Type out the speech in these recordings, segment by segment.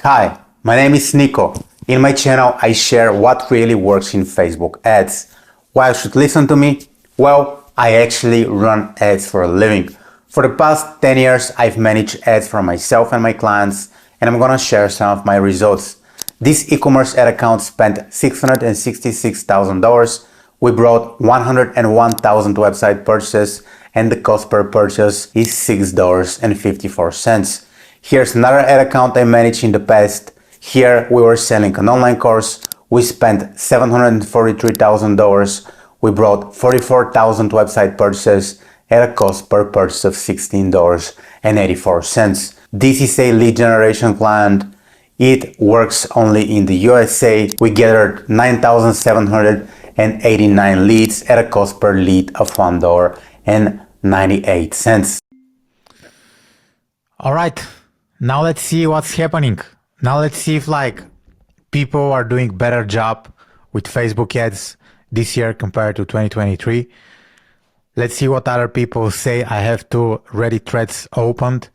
Hi, my name is Niko. In my channel, I share what really works in Facebook ads. Why you should listen to me? Well, I actually run ads for a living. For the past 10 years, I've managed ads for myself and my clients, and I'm gonna share some of my results. This e-commerce ad account spent $666,000. We brought 101,000 website purchases, and the cost per purchase is $6.54. Here's another ad account I managed in the past. Here we were selling an online course. We spent $743,000. We brought 44,000 website purchases at a cost per purchase of $16.84. This is a lead generation client. It works only in the USA. We gathered 9,789 leads at a cost per lead of $1.98. All right, now let's see what's happening. Now let's see if people are doing better job with Facebook ads this year compared to 2023. Let's see what other people say. I have two Reddit threads opened.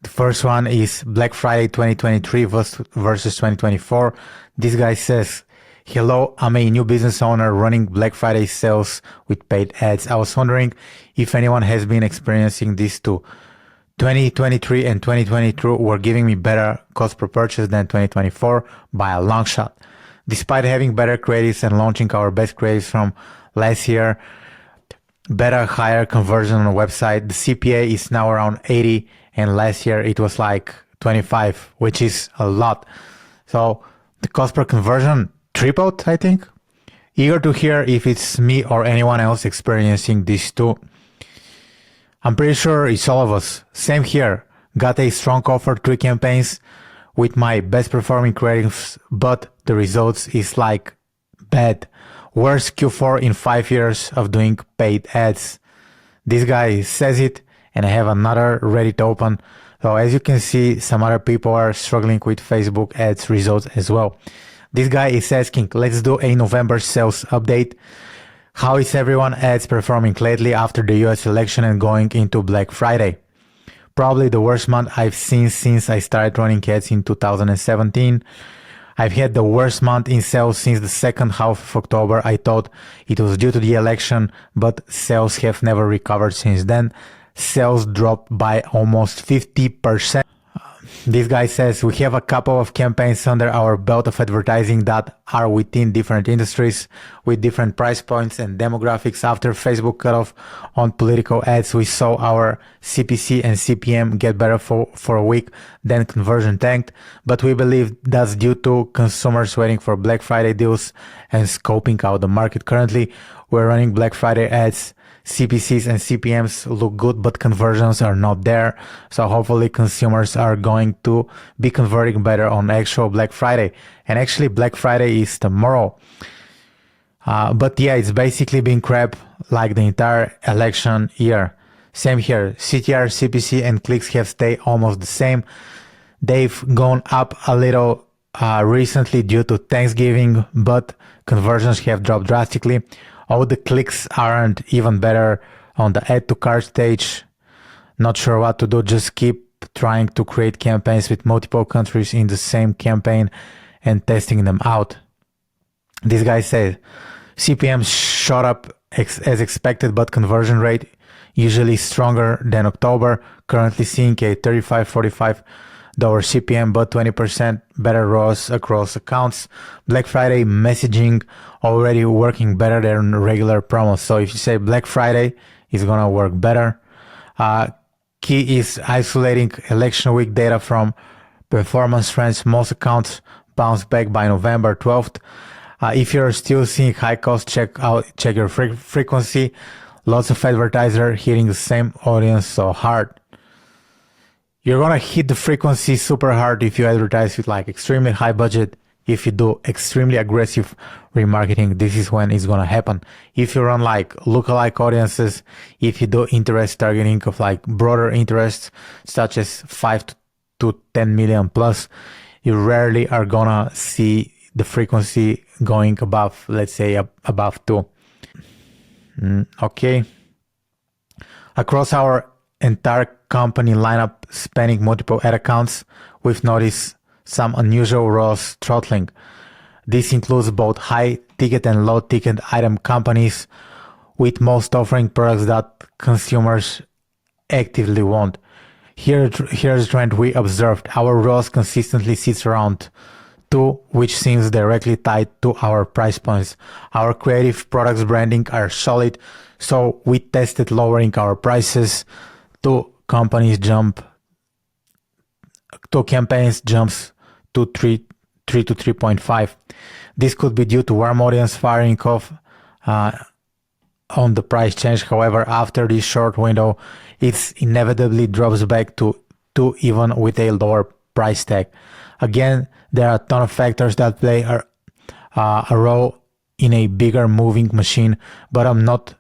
The first one is Black Friday 2023 versus 2024. This guy says, "Hello, I'm a new business owner running Black Friday sales with paid ads. I was wondering if anyone has been experiencing this too. 2023 and 2022 were giving me better cost per purchase than 2024 by a long shot. Despite having better creatives and launching our best creatives from last year, better higher conversion on the website, the CPA is now around 80 and last year it was like 25, which is a lot. So the cost per conversion tripled, I think. Eager to hear if it's me or anyone else experiencing this too. I'm pretty sure it's all of us. Same here. Got a strong offer 3 campaigns with my best performing creatives, but the results is like bad. Worst Q4 in 5 years of doing paid ads." This guy says it, and I have another Reddit open. So as you can see, some other people are struggling with Facebook ads results as well. This guy is asking, let's do a November sales update. How is everyone ads performing lately after the US election and going into Black Friday? Probably the worst month I've seen since I started running ads in 2017. I've had the worst month in sales since the second half of October. I thought it was due to the election, but sales have never recovered since then. Sales dropped by almost 50%. This guy says, we have a couple of campaigns under our belt of advertising that are within different industries with different price points and demographics. After Facebook cut off on political ads, we saw our CPC and CPM get better for a week, then conversion tanked. But we believe that's due to consumers waiting for Black Friday deals and scoping out the market. Currently, we're running Black Friday ads. CPCs and CPMs look good, but conversions are not there. So hopefully consumers are going to be converting better on actual Black Friday. And actually Black Friday is tomorrow. But yeah, it's basically been crap like the entire election year. Same here. CTR, CPC and clicks have stayed almost the same. They've gone up a little recently due to Thanksgiving, but conversions have dropped drastically. All the clicks aren't even better on the add to cart stage. Not sure what to do. Just keep trying to create campaigns with multiple countries in the same campaign and testing them out. This guy said, CPM shot up as expected, but conversion rate usually stronger than October. Currently seeing a $35-45 CPM, but 20% better ROAS across accounts. Black Friday messaging already working better than regular promos. So if you say Black Friday is gonna work better. Key is isolating election week data from performance trends. Most accounts bounce back by November 12th. If you're still seeing high cost, check your frequency. Lots of advertisers hitting the same audience so hard. You're gonna hit the frequency super hard if you advertise with extremely high budget. If you do extremely aggressive remarketing, this is when it's gonna happen. If you run lookalike audiences, if you do interest targeting of broader interests such as 5 to 10 million plus, you rarely are gonna see the frequency going above, let's say above 2. Okay. Across our entire company lineup spanning multiple ad accounts, we've noticed some unusual ROAS throttling. This includes both high-ticket and low-ticket item companies, with most offering products that consumers actively want. Here's the trend we observed. Our ROAS consistently sits around 2, which seems directly tied to our price points. Our creative products branding are solid, so we tested lowering our prices. Two campaigns jumps to 3 to 3.5. This could be due to warm audience firing off on the price change. However, after this short window, it inevitably drops back to 2 even with a lower price tag. Again, there are a ton of factors that play a role in a bigger moving machine, but I'm not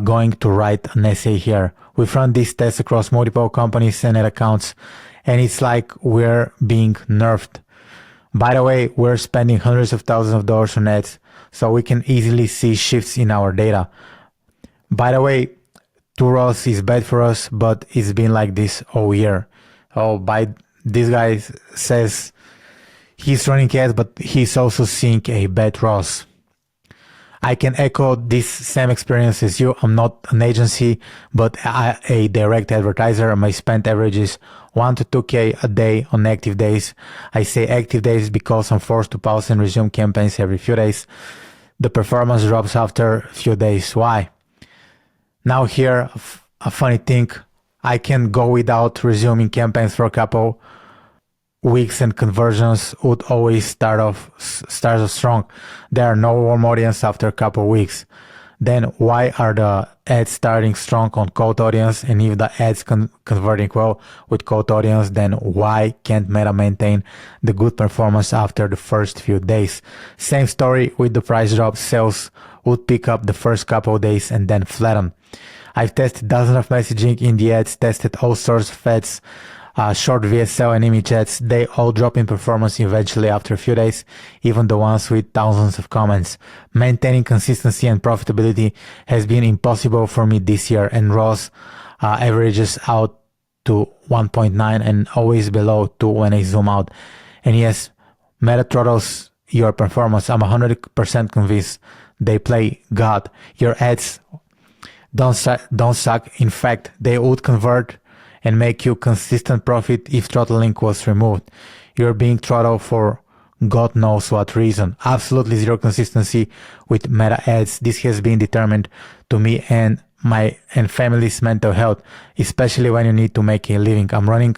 going to write an essay here. We've run these tests across multiple companies and ad accounts, and it's like we're being nerfed. By the way, we're spending hundreds of thousands of dollars on ads, so we can easily see shifts in our data. By the way, 2 ROAS is bad for us, but it's been like this all year. This guy says he's running ads, but he's also seeing a bad ROAS. I can echo this same experience as you. I'm not an agency, but a direct advertiser. My spend average is 1 to 2K a day on active days. I say active days because I'm forced to pause and resume campaigns every few days. The performance drops after a few days. Why? Now here, a funny thing, I can go without resuming campaigns for a couple weeks and conversions would always start off strong. There are no warm audience after a couple weeks. Then why are the ads starting strong on cold audience? And if the ads converting well with cold audience, then why can't Meta maintain the good performance after the first few days? Same story with the price drop. Sales would pick up the first couple of days and then flatten. I've tested dozens of messaging in the ads, tested all sorts of ads, short VSL and image ads. They all drop in performance eventually after a few days, even the ones with thousands of comments. Maintaining consistency and profitability has been impossible for me this year, and ROAS averages out to 1.9 and always below 2 when I zoom out. And yes, Meta throttles your performance. I'm 100% convinced they play God. Your ads don't suck. In fact, they would convert and make you consistent profit if throttling was removed. You're being throttled for God knows what reason. Absolutely zero consistency with Meta ads. This has been determined to me and my family's mental health, especially when you need to make a living. I'm running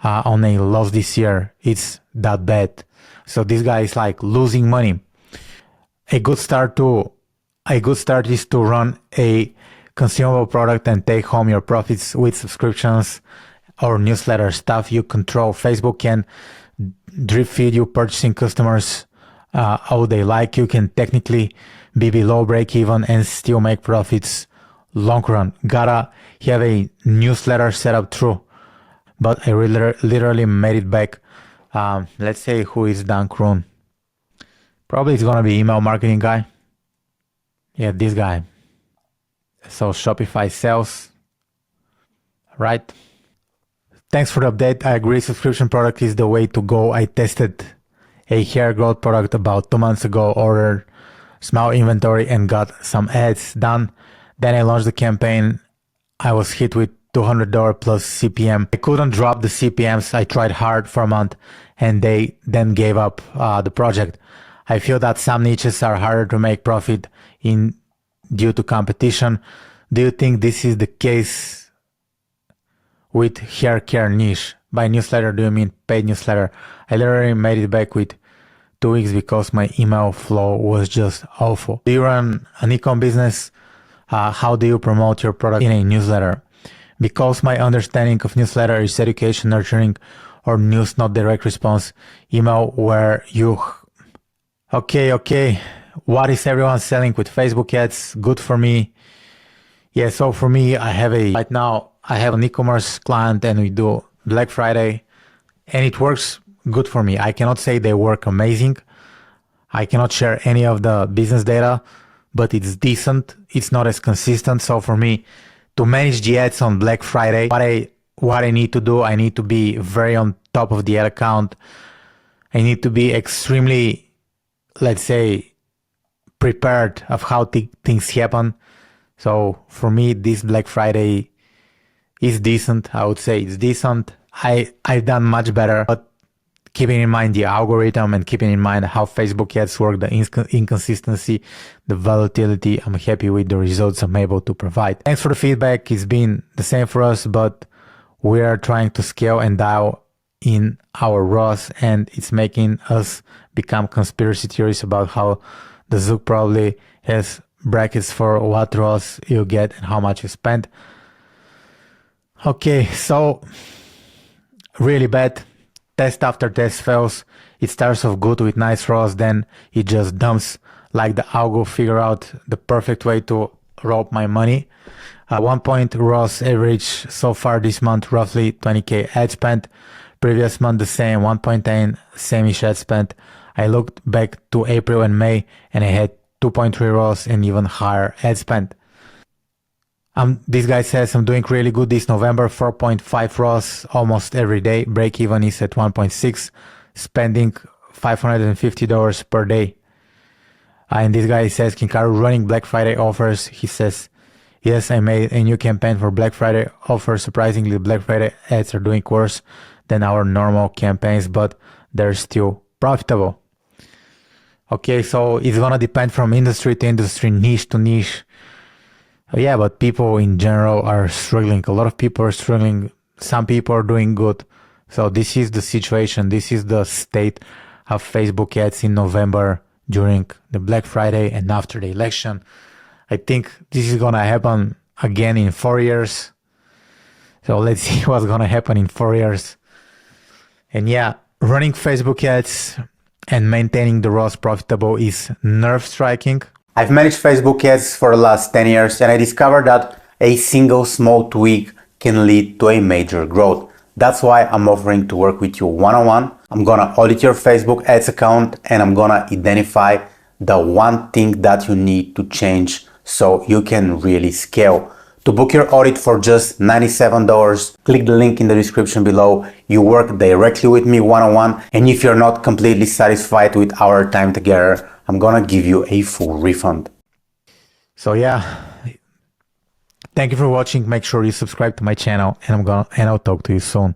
on a loss this year. It's that bad. So this guy is like losing money. A good start is to run a consumable product and take home your profits with subscriptions or newsletter stuff you control. Facebook can drip feed you purchasing customers how they like. You can technically be below break even and still make profits long run. Gotta have a newsletter set up true, but I literally made it back. Let's say who is Dan Kroon. Probably it's gonna be email marketing guy. Yeah, this guy. So Shopify sales, right? Thanks for the update. I agree, subscription product is the way to go. I tested a hair growth product about 2 months ago, ordered small inventory and got some ads done. Then I launched the campaign. I was hit with $200 plus CPM. I couldn't drop the CPMs. I tried hard for a month and they then gave up the project. I feel that some niches are harder to make profit in due to competition. Do you think this is the case with hair care niche? By newsletter, do you mean paid newsletter? I literally made it back with 2 weeks because my email flow was just awful. Do you run an e-com business? How do you promote your product in a newsletter? Because my understanding of newsletter is education, nurturing, or news, not direct response. Email where you... Okay. What is everyone selling with Facebook ads? Good for me. Yeah, so for me, right now I have an e-commerce client and we do Black Friday and it works good for me. I cannot say they work amazing. I cannot share any of the business data, but it's decent. It's not as consistent. So for me to manage the ads on Black Friday, what I need to do, I need to be very on top of the ad account, I need to be extremely, let's say, prepared of how things happen. So for me, this Black Friday is decent. I would say it's decent. I've done much better, but keeping in mind the algorithm and keeping in mind how Facebook ads work, the inconsistency, the volatility, I'm happy with the results I'm able to provide. Thanks for the feedback. It's been the same for us, but we are trying to scale and dial in our ROAS, and it's making us become conspiracy theories about how the Zook probably has brackets for what ROAS you get and how much you spend. Okay, so really bad. Test after test fails. It starts off good with nice ROAS, then it just dumps like the algo figure out the perfect way to rob my money. 1 point ROAS average so far this month, roughly 20k ad spend. Previous month the same, 1.10, same-ish ad spend. I looked back to April and May and I had 2.3 ROAS and even higher ad spend. This guy says I'm doing really good this November, 4.5 ROAS almost every day. Break even is at 1.6, spending $550 per day. And this guy says, Kinkaru running Black Friday offers. He says, yes, I made a new campaign for Black Friday offers. Surprisingly, Black Friday ads are doing worse than our normal campaigns, but they're still profitable. Okay, so it's gonna depend from industry to industry, niche to niche. Yeah, but people in general are struggling. A lot of people are struggling. Some people are doing good. So this is the situation. This is the state of Facebook ads in November during the Black Friday and after the election. I think this is going to happen again in 4 years. So let's see what's going to happen in 4 years. And yeah, running Facebook ads and maintaining the ROAS profitable is nerve striking. I've managed Facebook ads for the last 10 years and I discovered that a single small tweak can lead to a major growth. That's why I'm offering to work with you one-on-one. I'm gonna audit your Facebook ads account and I'm gonna identify the one thing that you need to change so you can really scale. To book your audit for just $97, click the link in the description below. You work directly with me one-on-one, and if you're not completely satisfied with our time together, I'm gonna give you a full refund. So yeah, thank you for watching. Make sure you subscribe to my channel, and I'll talk to you soon.